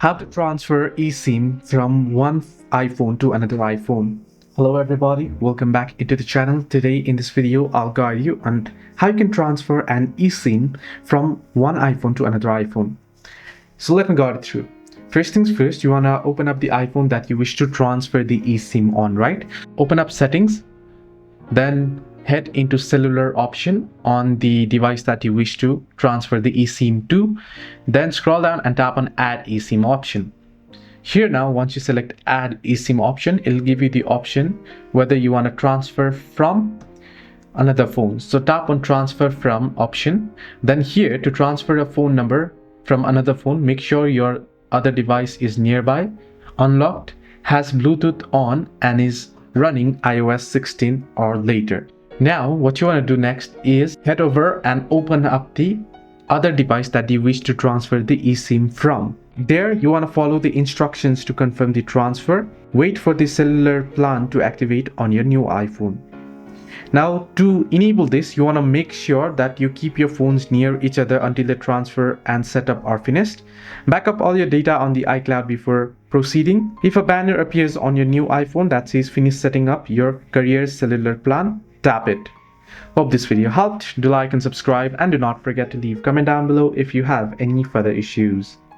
How to transfer eSIM from one iPhone to another iPhone. Hello everybody, welcome back into the channel. Today in this video, I'll guide you on how you can transfer an eSIM from one iPhone to another iPhone. So let me guide it through. First things first, you wanna open up the iPhone that you wish to transfer the eSIM on, right? Open up settings, then head into cellular option on the device that you wish to transfer the eSIM to. Then scroll down and tap on add eSIM option. Here now, once you select add eSIM option, it'll give you the option whether you want to transfer from another phone. So tap on transfer from option. Then here, to transfer a phone number from another phone, make sure your other device is nearby, unlocked, has Bluetooth on, and is running iOS 16 or later. Now what you want to do next is head over and open up the other device that you wish to transfer the eSIM from. There you want to follow the instructions to confirm the transfer. Wait for the cellular plan to activate on your new iPhone. Now to enable this, you want to make sure that you keep your phones near each other until the transfer and setup are finished. Back up all your data on the iCloud before proceeding. If a banner appears on your new iPhone that says finish setting up your career's cellular plan, tap it. Hope this video helped. Do like and subscribe, and do not forget to leave a comment down below if you have any further issues.